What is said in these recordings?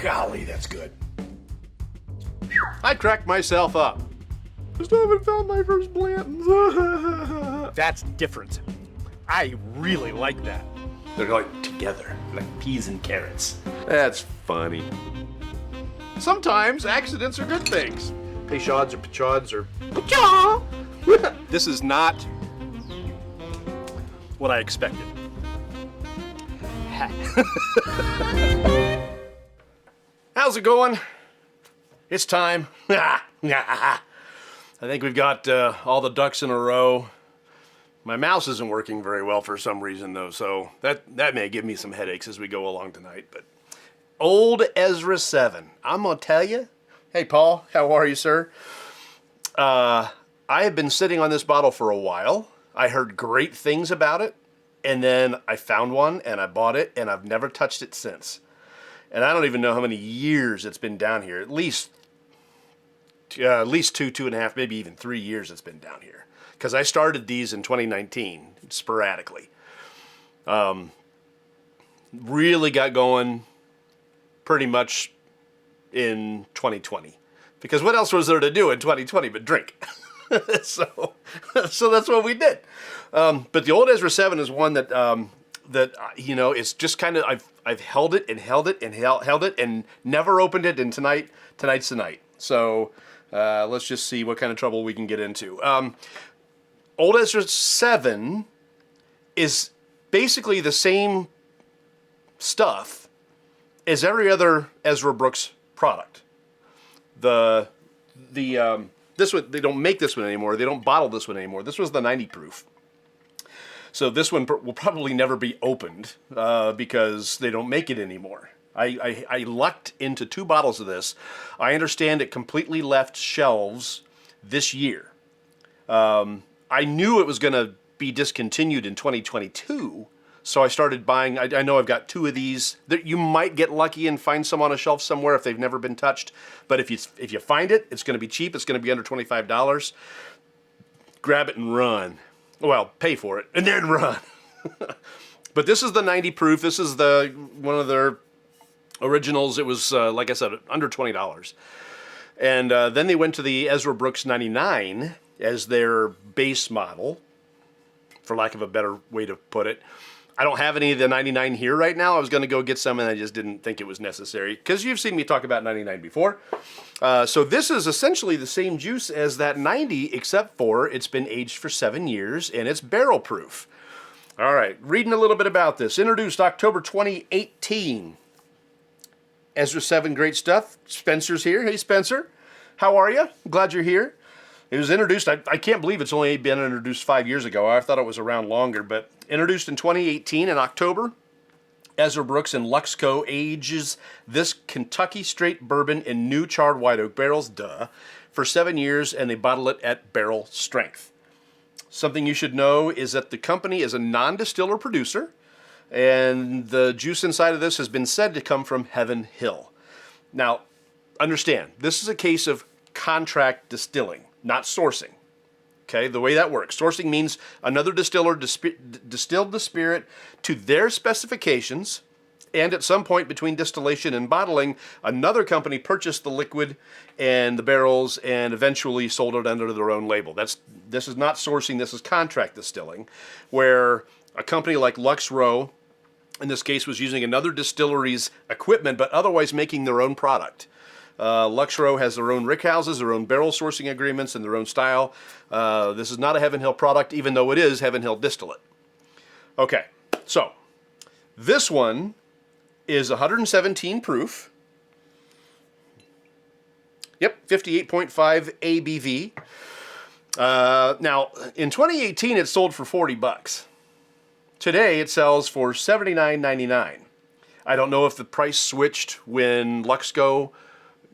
Golly, that's good. I cracked myself up. I still haven't found my first Blanton's. That's different. I really like that. They're like together, like peas and carrots. That's funny. Sometimes accidents are good things. Peychauds or Peychauds or... This is not what I expected. How's it going? It's time. I think we've got all the ducks in a row. My mouse isn't working very well for some reason, though, so that may give me some headaches as we go along tonight. But Old Ezra 7, I'm gonna tell you. Hey, Paul, how are you, sir? I have been sitting on this bottle for a while. I heard great things about it, and then I found one and I bought it, and I've never touched it since. And I don't even know how many years it's been down here. At least 2.5, maybe even 3 years it's been down here. Because I started these in 2019, sporadically. Really got going pretty much in 2020. Because what else was there to do in 2020 but drink? so that's what we did. But the Old Ezra 7 is one that it's just kind of, I've held it and held it and held it and never opened it, and tonight's the night. So let's just see what kind of trouble we can get into. Old Ezra 7 is basically the same stuff as every other Ezra Brooks product. This one, they don't make this one anymore. They don't bottle this one anymore. This was the 90 proof. So this one will probably never be opened because they don't make it anymore. I lucked into 2 bottles of this. I understand it completely left shelves this year. I knew it was going to be discontinued in 2022, so I started buying. I know I've got 2 of these. You might get lucky and find some on a shelf somewhere if they've never been touched. But if you find it, it's going to be cheap. It's going to be under $25. Grab it and run. Well, pay for it and then run. But this is the 90 proof. This is one of their originals. It was, like I said, under $20. And then they went to the Ezra Brooks 99 as their base model, for lack of a better way to put it. I don't have any of the 99 here right now. I was going to go get some, and I just didn't think it was necessary, because you've seen me talk about 99 before. So this is essentially the same juice as that 90, except for it's been aged for 7 years, and it's barrel proof. All right, reading a little bit about this. Introduced October 2018. Ezra 7, great stuff. Spencer's here. Hey, Spencer. How are you? Glad you're here. It was introduced, I can't believe it's only been introduced 5 years ago. I thought it was around longer, but introduced in 2018 in October. Ezra Brooks and Luxco ages this Kentucky straight bourbon in new charred white oak barrels, for 7 years, and they bottle it at barrel strength. Something you should know is that the company is a non-distiller producer, and the juice inside of this has been said to come from Heaven Hill. Now, understand, this is a case of contract distilling, not sourcing. Okay, the way that works. Sourcing means another distiller distilled the spirit to their specifications, and at some point between distillation and bottling, another company purchased the liquid and the barrels and eventually sold it under their own label. This is not sourcing, this is contract distilling, where a company like Lux Row, in this case, was using another distillery's equipment, but otherwise making their own product. Lux Row has their own rickhouses, their own barrel sourcing agreements, and their own style. This is not a Heaven Hill product, even though it is Heaven Hill distillate. Okay, so this one is 117 proof. Yep, 58.5 ABV. Now, in 2018, it sold for $40. Today, it sells for $79.99. I don't know if the price switched when Luxco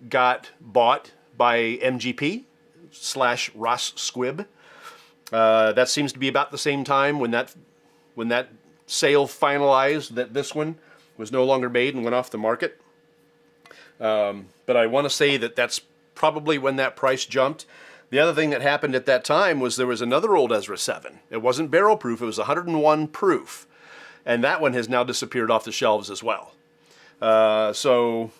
got bought by MGP / Ross Squibb. That seems to be about the same time when that sale finalized that this one was no longer made and went off the market. But I want to say that that's probably when that price jumped. The other thing that happened at that time was there was another Old Ezra 7. It wasn't barrel proof, it was 101 proof. And that one has now disappeared off the shelves as well. So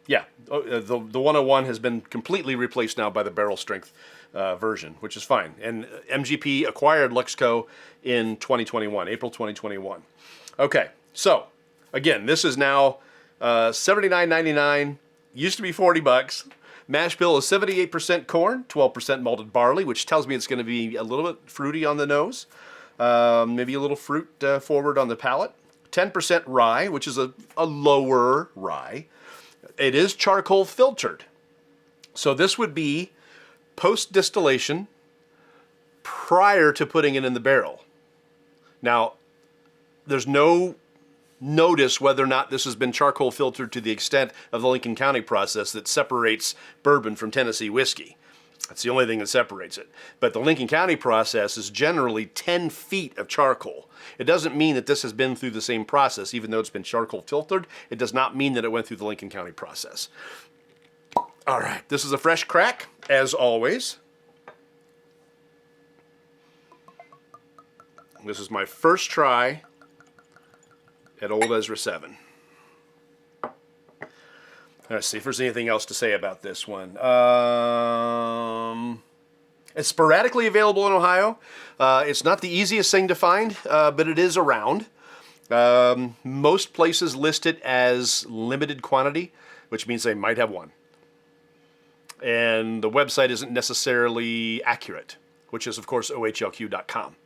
Yeah, the 101 has been completely replaced now by the barrel strength version, which is fine. And MGP acquired Luxco in 2021, April 2021. Okay, so again, this is now $79.99. Used to be $40. Mash bill is 78% corn, 12% malted barley, which tells me it's going to be a little bit fruity on the nose, maybe a little fruit forward on the palate. 10% rye, which is a lower rye. It is charcoal filtered. So this would be post-distillation prior to putting it in the barrel. Now, there's no notice whether or not this has been charcoal filtered to the extent of the Lincoln County process that separates bourbon from Tennessee whiskey. That's the only thing that separates it. But the Lincoln County process is generally 10 feet of charcoal. It doesn't mean that this has been through the same process, even though it's been charcoal filtered. It does not mean that it went through the Lincoln County process. All right, this is a fresh crack, as always. This is my first try at Old Ezra 7. Let's see if there's anything else to say about this one. It's sporadically available in Ohio. It's not the easiest thing to find, but it is around. Most places list it as limited quantity, which means they might have one. And the website isn't necessarily accurate, which is, of course, ohlq.com.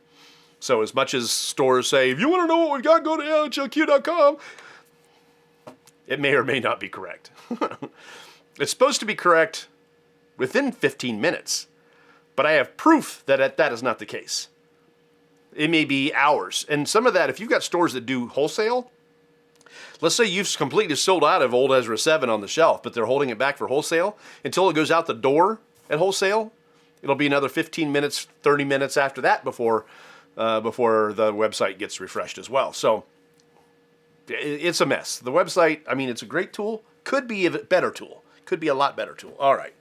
So as much as stores say, if you want to know what we've got, go to ohlq.com, it may or may not be correct. It's supposed to be correct within 15 minutes, but I have proof that that is not the case. It may be hours. And some of that, if you've got stores that do wholesale, let's say you've completely sold out of Old Ezra 7 on the shelf, but they're holding it back for wholesale until it goes out the door at wholesale. It'll be another 15 minutes, 30 minutes after that before the website gets refreshed as well. So it's a mess. The website, I mean, it's a great tool. Could be a better tool. Could be a lot better tool. All right.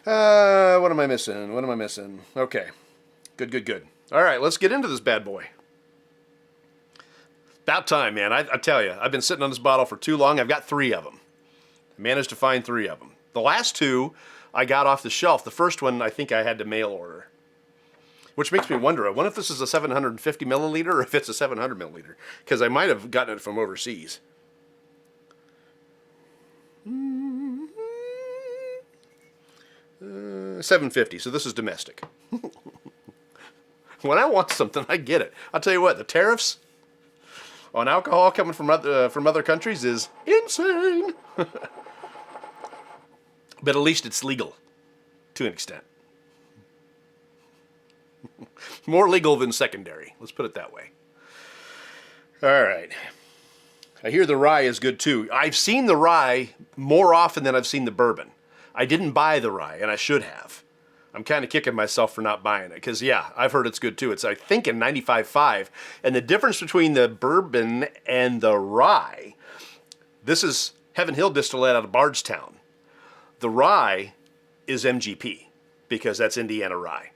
What am I missing? Okay. Good. All right, let's get into this bad boy. About time, man. I tell you, I've been sitting on this bottle for too long. I've got 3 of them. I managed to find 3 of them. The last 2 I got off the shelf. The first one I think I had to mail order. Which makes me wonder, I wonder if this is a 750 milliliter or if it's a 700 milliliter. Because I might have gotten it from overseas. 750, so this is domestic. When I want something, I get it. I'll tell you what, the tariffs on alcohol coming from other countries is insane. But at least it's legal, to an extent. More legal than secondary. Let's put it that way. All right. I hear the rye is good too. I've seen the rye more often than I've seen the bourbon. I didn't buy the rye, and I should have. I'm kind of kicking myself for not buying it, because, yeah, I've heard it's good too. It's, I think, in 95.5. And the difference between the bourbon and the rye, this is Heaven Hill Distillate out of Bardstown. The rye is MGP, because that's Indiana rye.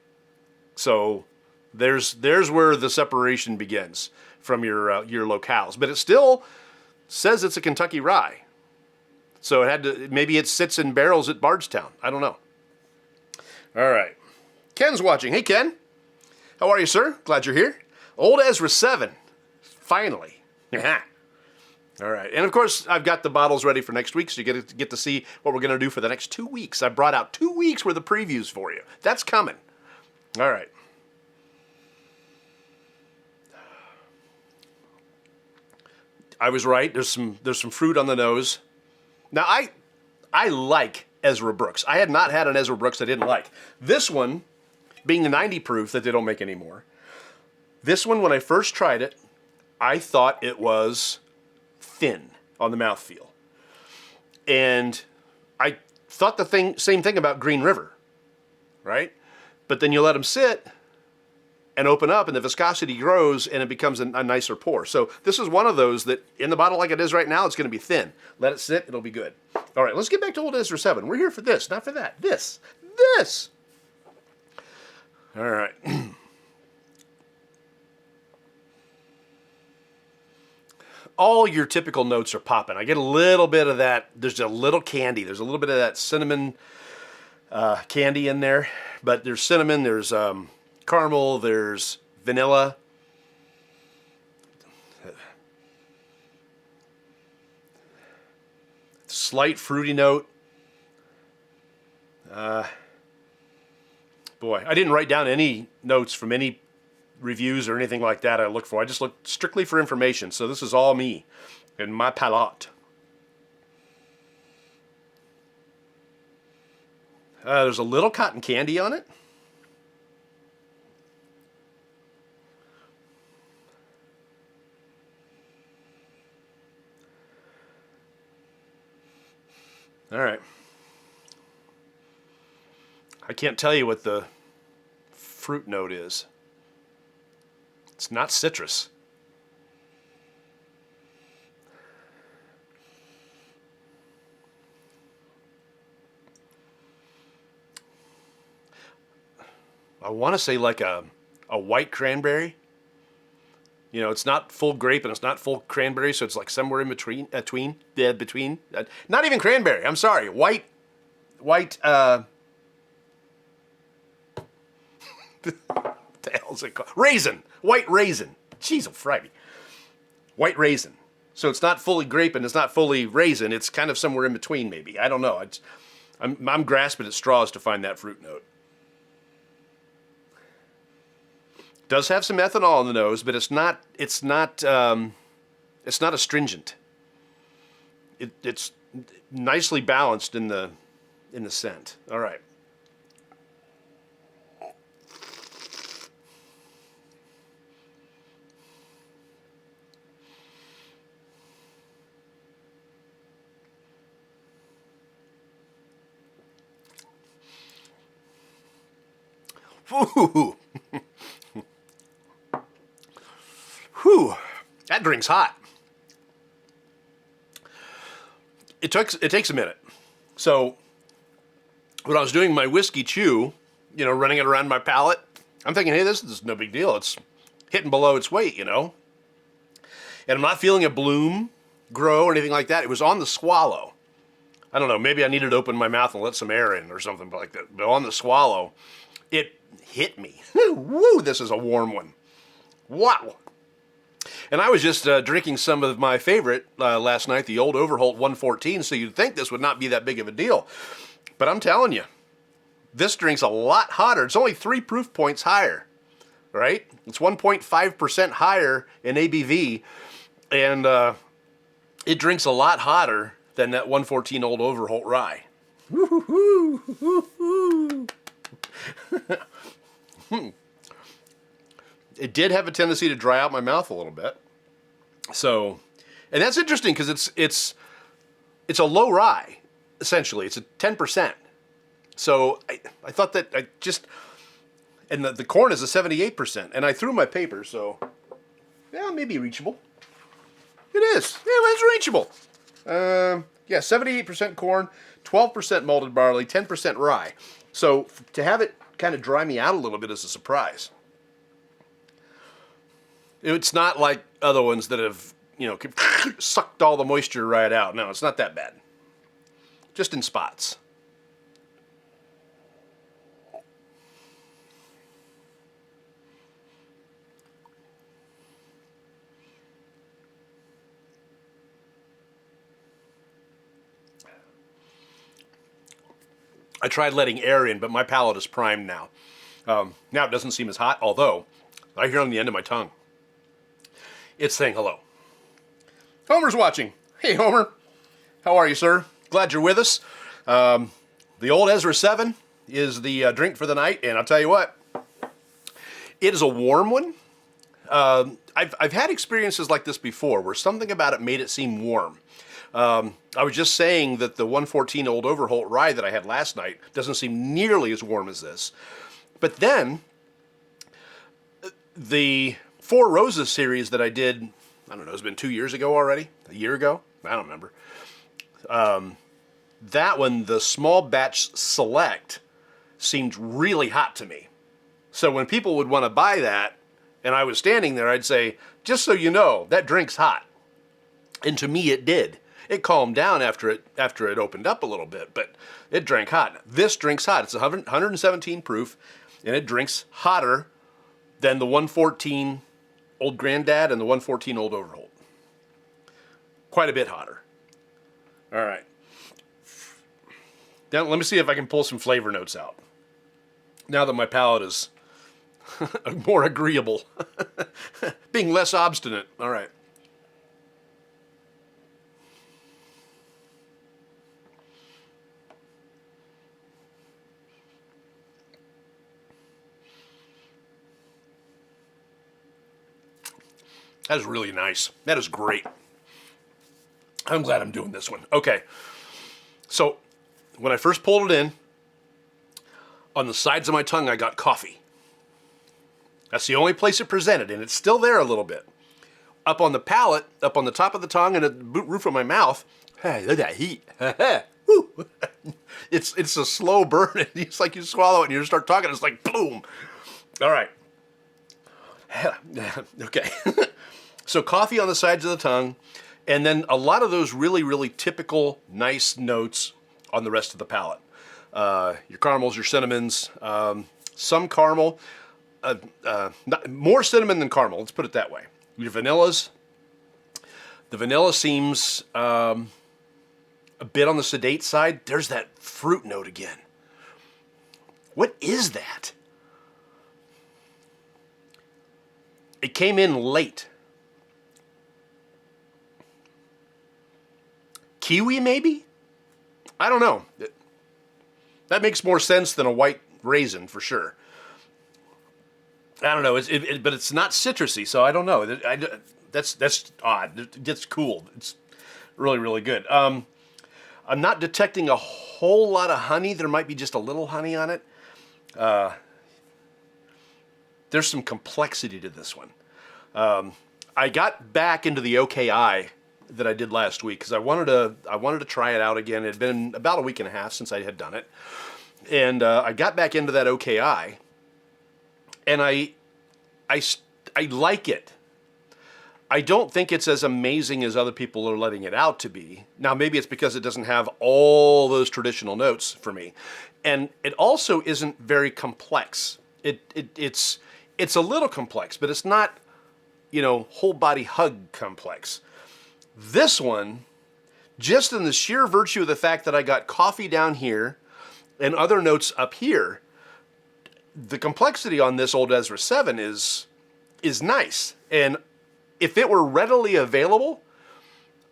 So there's where the separation begins from your locales. But it still says it's a Kentucky rye. So it had to, maybe it sits in barrels at Bardstown. I don't know. All right. Ken's watching. Hey, Ken. How are you, sir? Glad you're here. Old Ezra 7. Finally. Yeah. All right. And, of course, I've got the bottles ready for next week, so you get to see what we're going to do for the next 2 weeks. I brought out 2 weeks worth of previews for you. That's coming. All right. I was right. There's some fruit on the nose. Now, I like Ezra Brooks. I had not had an Ezra Brooks I didn't like. This one, being the 90 proof that they don't make anymore, this one, when I first tried it, I thought it was thin on the mouthfeel. And I thought the same thing about Green River, right? But then you let them sit and open up, and the viscosity grows, and it becomes a nicer pour. So this is one of those that, in the bottle like it is right now, it's going to be thin. Let it sit, it'll be good. All right, let's get back to Old Ezra 7. We're here for this, not for that. This. All right. all your typical notes are popping. I get a little bit of that. There's a little candy. There's a little bit of that cinnamon candy in there. But there's cinnamon, there's caramel, there's vanilla. Slight fruity note. Boy, I didn't write down any notes from any reviews or anything like that I looked for. I just looked strictly for information. So this is all me and my palate. There's a little cotton candy on it. All right. I can't tell you what the fruit note is. It's not citrus. I want to say like a white cranberry. You know, it's not full grape and it's not full cranberry, so it's like somewhere in between. Not even cranberry. I'm sorry, white. The hell's it called? Raisin. White raisin. Jeez, oh Friday. White raisin. So it's not fully grape and it's not fully raisin. It's kind of somewhere in between, maybe. I don't know. I'm grasping at straws to find that fruit note. Does have some ethanol in the nose, but it's not astringent. It's nicely balanced in the scent. All right. Whew. Whew. That drink's hot. It takes a minute. So when I was doing my whiskey chew, you know, running it around my palate, I'm thinking, hey, this is no big deal. It's hitting below its weight, you know. And I'm not feeling a bloom grow or anything like that. It was on the swallow. I don't know, maybe I needed to open my mouth and let some air in or something like that. But on the swallow, it hit me. Woo, this is a warm one. Wow. And I was just drinking some of my favorite last night, the Old Overholt 114, so you'd think this would not be that big of a deal. But I'm telling you, this drink's a lot hotter. It's only 3 proof points higher, right? It's 1.5% higher in ABV, and it drinks a lot hotter than that 114 Old Overholt rye. It did have a tendency to dry out my mouth a little bit. So, and that's interesting because it's a low rye, essentially. It's a 10%. So I thought that and the corn is a 78%. And I threw my paper, so, yeah, maybe reachable. It is. Yeah, it's reachable. Yeah, 78% corn, 12% malted barley, 10% rye. So to have it kind of dry me out a little bit is a surprise. It's not like other ones that have, you know, sucked all the moisture right out. No, it's not that bad. Just in spots. I tried letting air in, but my palate is primed now. Now it doesn't seem as hot, although I hear on the end of my tongue. It's saying hello. Homer's watching. Hey, Homer. How are you, sir? Glad you're with us. The old Ezra 7 is the drink for the night, and I'll tell you what, it is a warm one. I've had experiences like this before, where something about it made it seem warm. I was just saying that the 114 Old Overholt rye that I had last night doesn't seem nearly as warm as this. But then, the Four Roses series that I did, I don't know, it's been 2 years ago already? A year ago? I don't remember. That one, the small batch select, seemed really hot to me. So when people would want to buy that, and I was standing there, I'd say, just so you know, that drink's hot. And to me, it did. It calmed down after it opened up a little bit, but it drank hot. This drinks hot. It's 117 proof, and it drinks hotter than the 114 Old Granddad and the 114 Old Overholt. Quite a bit hotter. All right. Now, let me see if I can pull some flavor notes out. Now that my palate is more agreeable. Being less obstinate. All right. That is really nice. That is great. I'm glad I'm doing this one. Okay. So, when I first pulled it in, on the sides of my tongue, I got coffee. That's the only place it presented, and it's still there a little bit. Up on the palate, up on the top of the tongue, and at the roof of my mouth, hey, look at that heat. Woo. It's a slow burn. It's like you swallow it and you start talking, it's like boom. All right. Okay. So coffee on the sides of the tongue, and then a lot of those really, really typical nice notes on the rest of the palate. Your caramels, your cinnamons, some caramel, more cinnamon than caramel, let's put it that way. Your vanillas, the vanilla seems a bit on the sedate side. There's that fruit note again. What is that? It came in late. Kiwi, maybe? I don't know. That makes more sense than a white raisin, for sure. I don't know, but it's not citrusy, so I don't know. That's odd. It's cool. It's really, really good. I'm not detecting a whole lot of honey. There might be just a little honey on it. There's some complexity to this one. I got back into the OKI that I did last week because I wanted to try it out again. It had been about a week and a half since I had done it, and I got back into that OKI, and I like it. I don't think it's as amazing as other people are letting it out to be. Now, maybe it's because it doesn't have all those traditional notes for me, and it also isn't very complex. It's a little complex, but it's not, whole body hug complex. This one, just in the sheer virtue of the fact that I got coffee down here and other notes up here, the complexity on this old Ezra 7 is nice. And if it were readily available,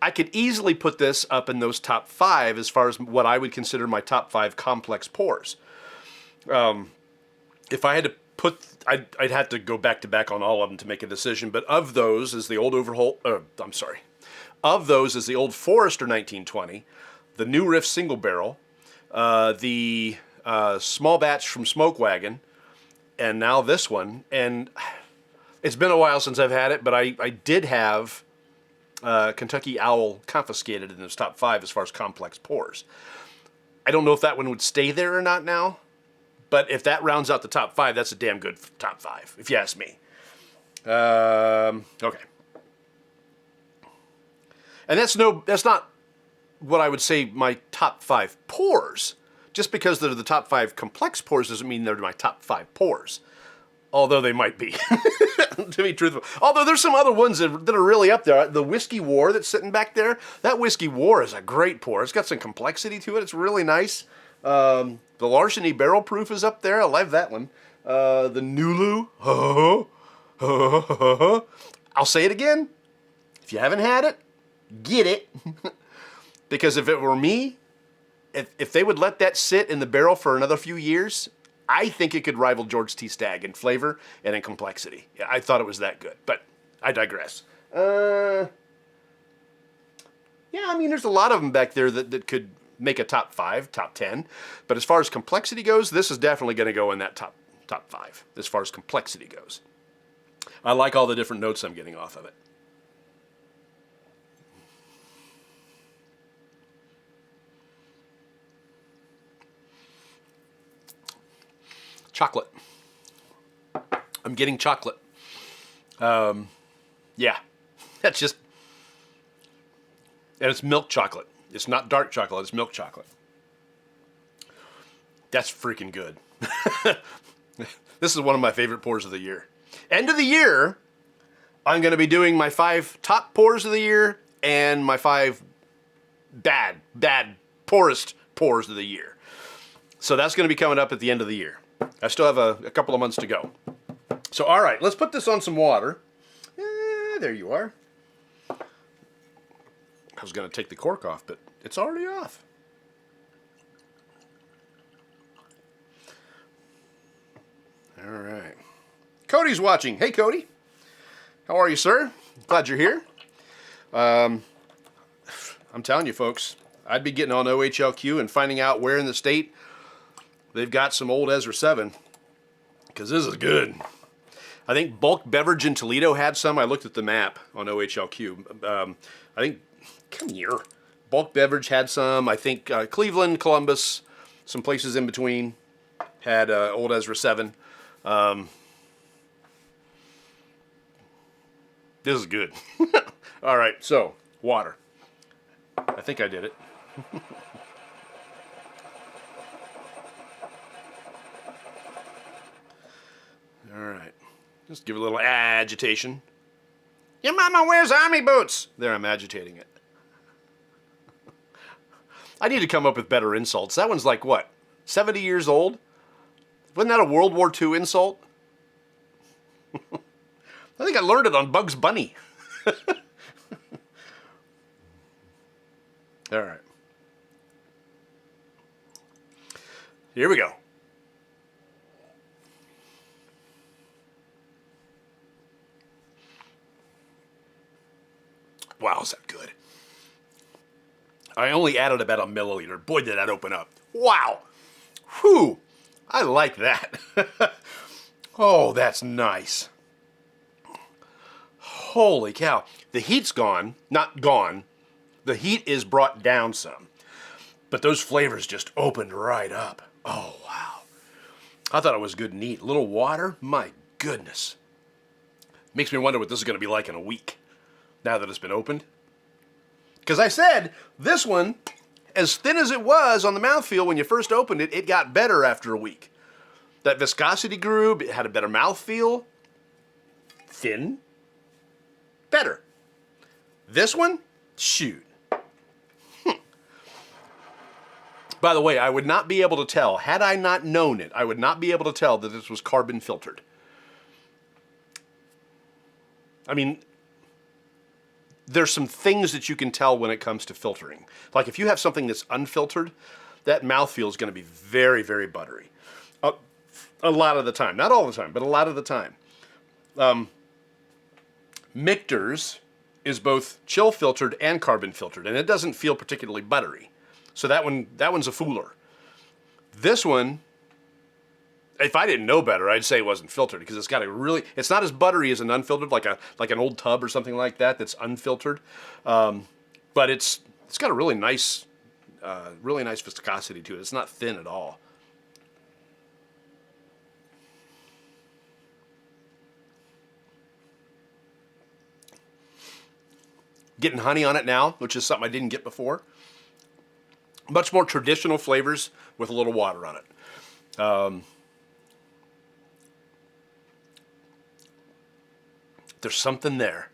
I could easily put this up in those top 5 as far as what I would consider my top 5 complex pours. If I had to I'd have to go back to back on all of them to make a decision, but of those is the old Of those is the old Forester 1920, the New Riff single barrel, the small batch from Smoke Wagon, and now this one. And it's been a while since I've had it, but I did have Kentucky Owl confiscated in those top 5 as far as complex pours. I don't know if that one would stay there or not now, but if that rounds out the top 5, that's a damn good top 5, if you ask me. Okay. And that's not what I would say my top 5 pours. Just because they're the top 5 complex pours doesn't mean they're my top 5 pours. Although they might be, to be truthful. Although there's some other ones that are really up there. The Whiskey War that's sitting back there, that Whiskey War is a great pour. It's got some complexity to it. It's really nice. The Larceny Barrel Proof is up there. I love that one. The Nulu. I'll say it again. If you haven't had it, get it. Because if it were me, if they would let that sit in the barrel for another few years, I think it could rival George T. Stagg in flavor and in complexity. Yeah, I thought it was that good, but I digress. Yeah, I mean, there's a lot of them back there that could make a top 5, top 10. But as far as complexity goes, this is definitely going to go in that top 5, as far as complexity goes. I like all the different notes I'm getting off of it. Chocolate. I'm getting chocolate. Yeah, that's just And it's milk chocolate. It's not dark chocolate, it's milk chocolate. That's freaking good. This is one of my favorite pours of the year. End of the year, I'm going to be doing my 5 top pours of the year and my 5 bad, poorest pours of the year. So that's going to be coming up at the end of the year. I still have a couple of months to go. So, all right, let's put this on some water. There you are. I was going to take the cork off, but it's already off. All right. Cody's watching. Hey, Cody. How are you, sir? Glad you're here. I'm telling you, folks, I'd be getting on OHLQ and finding out where in the state they've got some old Ezra 7, because this is good. I think Bulk Beverage in Toledo had some. I looked at the map on OHLQ. I think, come here. Bulk Beverage had some. I think Cleveland, Columbus, some places in between had old Ezra 7. This is good. All right, so water. I think I did it. All right, just give it a little agitation. Your mama wears army boots. There, I'm agitating it. I need to come up with better insults. That one's like, what, 70 years old? Wasn't that a World War II insult? I think I learned it on Bugs Bunny. All right. Here we go. Wow, is that good? I only added about a milliliter. Boy, did that open up. Wow. Whew. I like that. Oh, that's nice. Holy cow. The heat's gone. Not gone. The heat is brought down some. But those flavors just opened right up. Oh, wow. I thought it was good and neat. A little water? My goodness. Makes me wonder what this is going to be like in a week, now that it's been opened. Because I said, this one, as thin as it was on the mouthfeel when you first opened it, it got better after a week. That viscosity grew, it had a better mouthfeel. Thin. Better. This one? Shoot. By the way, I would not be able to tell, had I not known it, I would not be able to tell that this was carbon filtered. I mean, there's some things that you can tell when it comes to filtering. Like if you have something that's unfiltered, that mouthfeel is going to be very, very buttery. A lot of the time. Not all the time, but a lot of the time. Michter's is both chill filtered and carbon filtered, and it doesn't feel particularly buttery. So that one's a fooler. This one, if I didn't know better, I'd say it wasn't filtered, because it's got a really, it's not as buttery as an unfiltered, like an old tub or something like that that's unfiltered. But it's got a really nice viscosity to it. It's not thin at all. Getting honey on it now, which is something I didn't get before. Much more traditional flavors with a little water on it. There's something there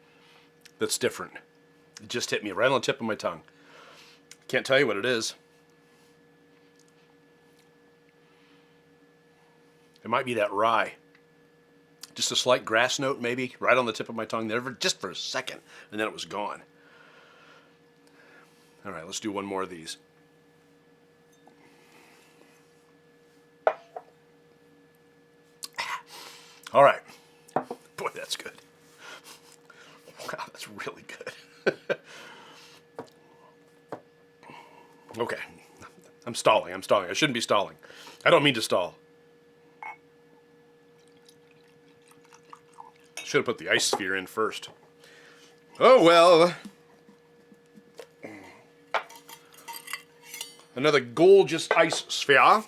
that's different. It just hit me right on the tip of my tongue. Can't tell you what it is. It might be that rye. Just a slight grass note maybe, right on the tip of my tongue there, just for a second, and then it was gone. All right, let's do one more of these. All right. Boy, that's good. Wow, that's really good. Okay. I'm stalling. I shouldn't be stalling. I don't mean to stall. Should have put the ice sphere in first. Oh, well. Another gorgeous ice sphere.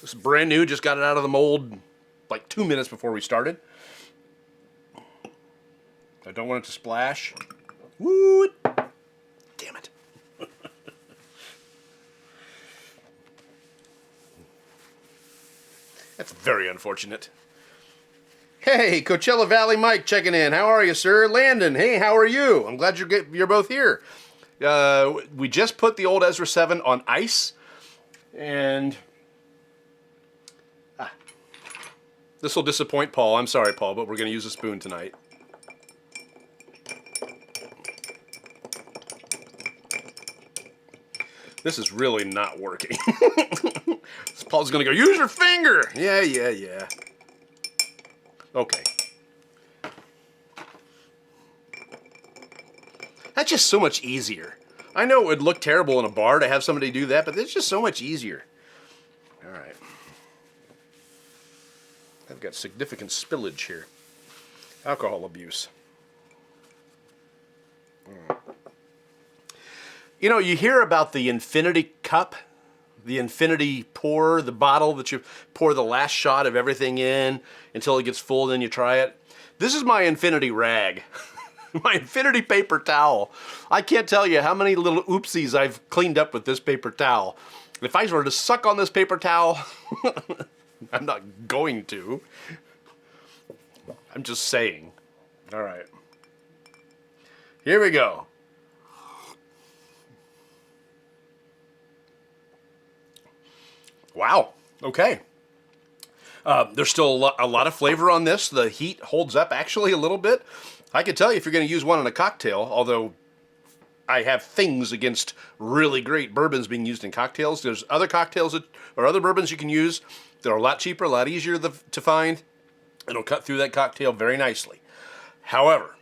This is brand new. Just got it out of the mold like 2 minutes before we started. I don't want it to splash. Woo! Damn it. That's very unfortunate. Hey, Coachella Valley Mike checking in. How are you, sir? Landon, hey, how are you? I'm glad you're both here. We just put the old Ezra 7 on ice, and this will disappoint Paul. I'm sorry, Paul, but we're going to use a spoon tonight. This is really not working. Paul's going to go, use your finger. Yeah. Okay. That's just so much easier. I know it would look terrible in a bar to have somebody do that, but it's just so much easier. All right. I've got significant spillage here. Alcohol abuse. You know, you hear about the infinity cup, the infinity pour, the bottle that you pour the last shot of everything in until it gets full, and then you try it. This is my infinity rag. My infinity paper towel. I can't tell you how many little oopsies I've cleaned up with this paper towel. If I were to suck on this paper towel, I'm not going to. I'm just saying. All right. Here we go. Wow. Okay. There's still a lot of flavor on this. The heat holds up actually a little bit. I can tell you if you're going to use one in a cocktail, although I have things against really great bourbons being used in cocktails. There's other cocktails or other bourbons you can use that are a lot cheaper, a lot easier to find. It'll cut through that cocktail very nicely. However,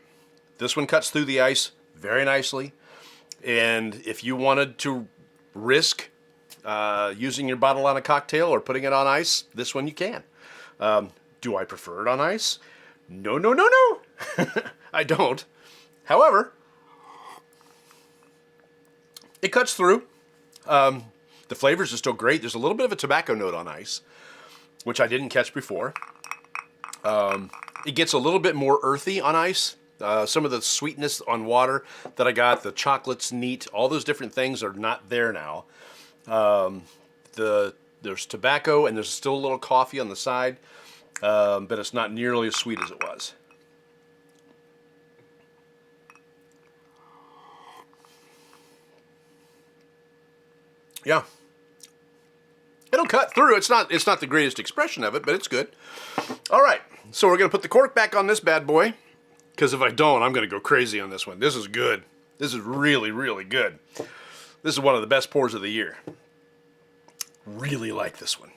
this one cuts through the ice very nicely. And if you wanted to risk using your bottle on a cocktail or putting it on ice, this one you can. Do I prefer it on ice? No. I don't. However, it cuts through. The flavors are still great. There's a little bit of a tobacco note on ice, which I didn't catch before. It gets a little bit more earthy on ice. Some of the sweetness on water that I got, the chocolate's neat. All those different things are not there now. There's tobacco and there's still a little coffee on the side, but it's not nearly as sweet as it was. Yeah. It'll cut through. It's not the greatest expression of it, but it's good. All right. So we're going to put the cork back on this bad boy, because if I don't, I'm going to go crazy on this one. This is good. This is really, really good. This is one of the best pours of the year. Really like this one.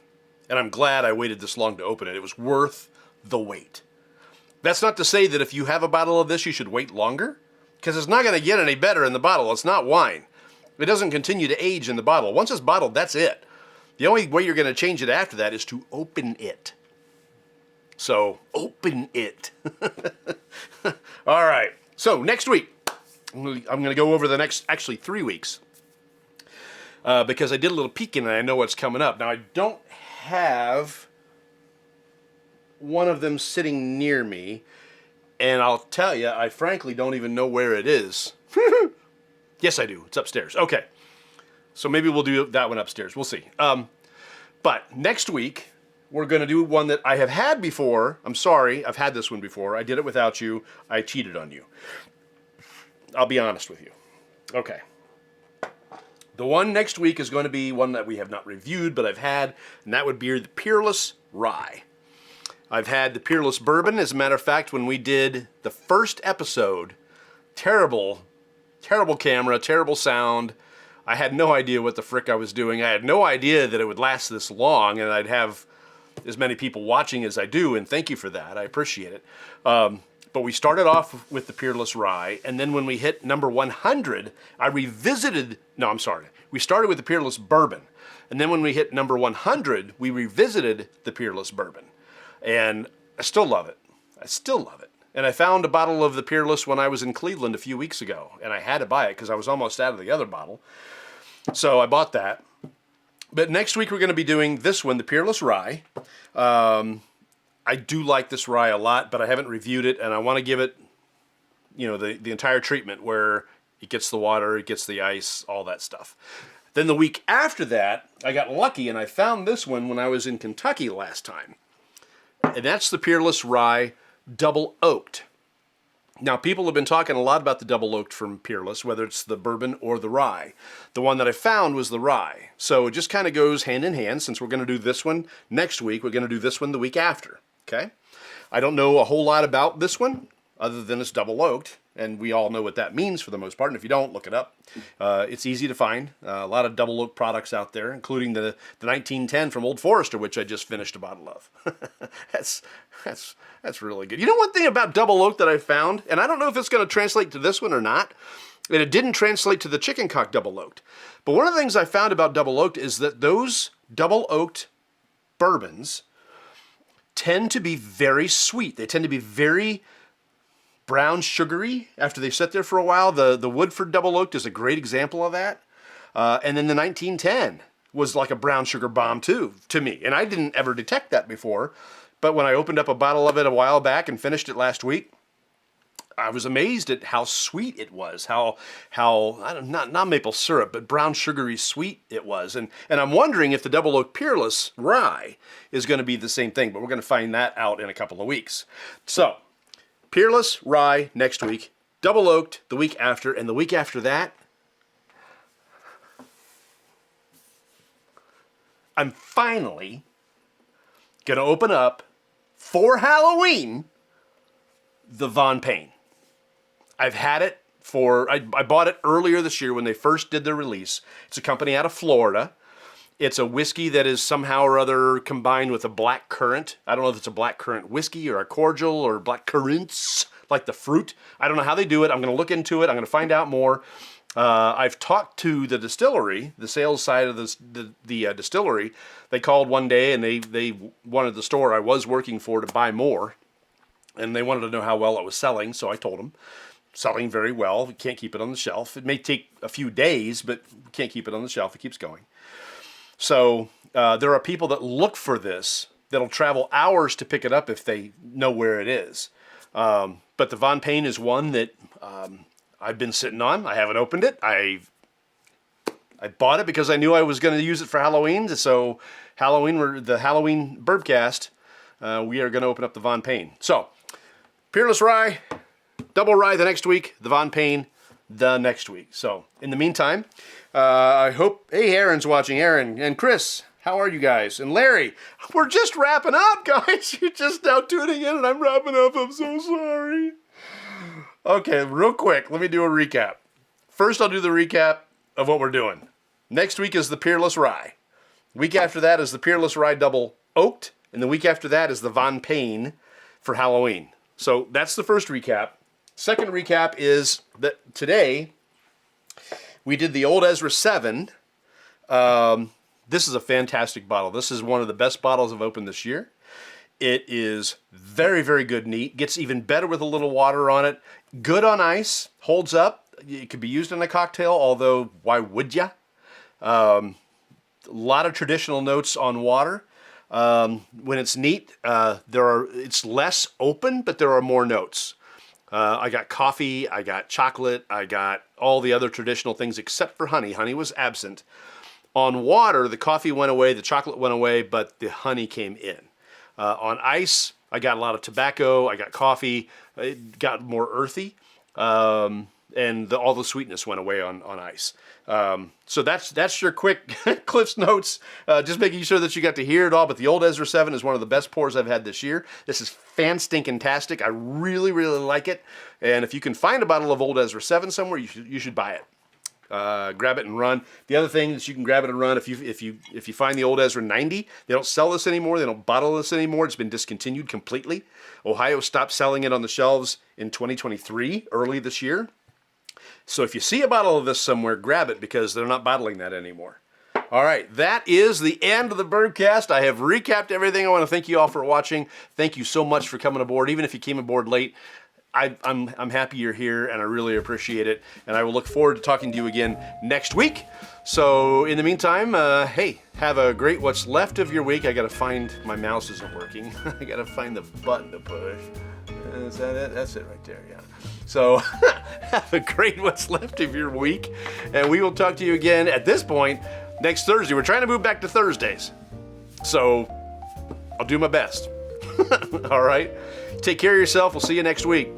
And I'm glad I waited this long to open it. It was worth the wait. That's not to say that if you have a bottle of this, you should wait longer, because it's not going to get any better in the bottle. It's not wine. It doesn't continue to age in the bottle. Once it's bottled, that's it. The only way you're going to change it after that is to open it. So, open it. All right. So, next week, I'm going to go over the next, actually 3 weeks. Because I did a little peeking and I know what's coming up. Now, I don't have one of them sitting near me. And I'll tell you, I frankly don't even know where it is. Yes, I do. It's upstairs. Okay. So maybe we'll do that one upstairs. We'll see. But next week, we're going to do one that I have had before. I'm sorry. I've had this one before. I did it without you. I cheated on you. I'll be honest with you. Okay. The one next week is going to be one that we have not reviewed, but I've had, and that would be the Peerless Rye. I've had the Peerless Bourbon. As a matter of fact, when we did the first episode, terrible camera, terrible sound. I had no idea what the frick I was doing. I had no idea that it would last this long, and I'd have as many people watching as I do, and thank you for that. I appreciate it. But we started off with the Peerless Rye, and then when we hit number 100, we started with the Peerless Bourbon, and then when we hit number 100, we revisited the Peerless Bourbon, and I still love it. And I found a bottle of the Peerless when I was in Cleveland a few weeks ago, and I had to buy it because I was almost out of the other bottle. So I bought that. But next week we're going to be doing this one, the Peerless Rye. I do like this rye a lot, but I haven't reviewed it, and I want to give it, the entire treatment where It gets the water, it gets the ice, all that stuff. Then the week after that, I got lucky and I found this one when I was in Kentucky last time. And that's the Peerless Rye Double Oaked. Now, people have been talking a lot about the double oaked from Peerless, whether it's the bourbon or the rye. The one that I found was the rye. So it just kind of goes hand in hand. Since we're going to do this one next week, we're going to do this one the week after. Okay? I don't know a whole lot about this one, other than it's double oaked. And we all know what that means for the most part. And if you don't, look it up. It's easy to find. A lot of double oaked products out there, including the 1910 from Old Forester, which I just finished a bottle of. That's really good. You know one thing about double oaked that I found, and I don't know if it's going to translate to this one or not, and it didn't translate to the chicken cock double oaked. But one of the things I found about double oaked is that those double oaked bourbons tend to be very sweet. They tend to be very brown sugary after they sit there for a while. The Woodford double oaked is a great example of that. And then the 1910 was like a brown sugar bomb too, to me. And I didn't ever detect that before. But when I opened up a bottle of it a while back and finished it last week, I was amazed at how sweet it was, how not maple syrup, but brown sugary sweet it was. And I'm wondering if the Double Oak Peerless Rye is going to be the same thing, but we're going to find that out in a couple of weeks. So, Peerless Rye next week, Double Oaked the week after, and the week after that, I'm finally going to open up, for Halloween, the Von Payne. I've had it I bought it earlier this year when they first did their release. It's a company out of Florida. It's a whiskey that is somehow or other combined with a black currant. I don't know if it's a black currant whiskey or a cordial or black currants, like the fruit. I don't know how they do it. I'm going to look into it. I'm going to find out more. I've talked to the distillery, the sales side of the distillery. They called one day and they wanted the store I was working for to buy more. And they wanted to know how well it was selling, so I told them. Selling very well. We can't keep it on the shelf. It may take a few days, but we can't keep it on the shelf. It keeps going. So there are people that look for this that'll travel hours to pick it up if they know where it is. But the Von Payne is one that I've been sitting on. I haven't opened it. I bought it because I knew I was going to use it for Halloween. So the Halloween Bourbcast, we are going to open up the Von Payne. So Peerless Rye, Double Rye the next week, the Von Payne the next week. So in the meantime, I hope, hey, Aaron's watching. Aaron and Chris, how are you guys? And Larry, we're just wrapping up, guys. You're just now tuning in and I'm wrapping up. I'm so sorry. Okay, real quick, let me do a recap. First, I'll do the recap of what we're doing. Next week is the Peerless Rye. Week after that is the Peerless Rye Double Oaked. And the week after that is the Von Payne for Halloween. So that's the first recap. Second recap is that today we did the Old Ezra 7. This is a fantastic bottle. This is one of the best bottles I've opened this year. It is very, very good neat. Gets even better with a little water on it. Good on ice. Holds up. It could be used in a cocktail, although why would ya? A lot of traditional notes on water. When it's neat, it's less open, but there are more notes. I got coffee, I got chocolate, I got all the other traditional things except for honey. Honey was absent. On water, the coffee went away, the chocolate went away, but the honey came in. On ice, I got a lot of tobacco, I got coffee, it got more earthy, and all the sweetness went away on ice. So that's your quick Cliff's Notes, just making sure that you got to hear it all. But the Old Ezra 7 is one of the best pours I've had this year. This is fan-stinking-tastic. I really, really like it. And if you can find a bottle of Old Ezra 7 somewhere, you should buy it. Grab it and run. The other thing is you can grab it and run if you find the Old Ezra 90. They don't sell this anymore. They don't bottle this anymore. It's been discontinued completely. Ohio stopped selling it on the shelves in 2023, early this year. So if you see a bottle of this somewhere, grab it because they're not bottling that anymore. All right, that is the end of the Bourbcast. I have recapped everything. I want to thank you all for watching. Thank you so much for coming aboard, even if you came aboard late. I'm happy you're here, and I really appreciate it. And I will look forward to talking to you again next week. So in the meantime, hey, have a great what's left of your week. I got to find, my mouse isn't working. I got to find the button to push. Is that it? That's it right there, yeah. So have a great what's left of your week, and we will talk to you again at this point next Thursday. We're trying to move back to Thursdays, so I'll do my best. All right. Take care of yourself. We'll see you next week.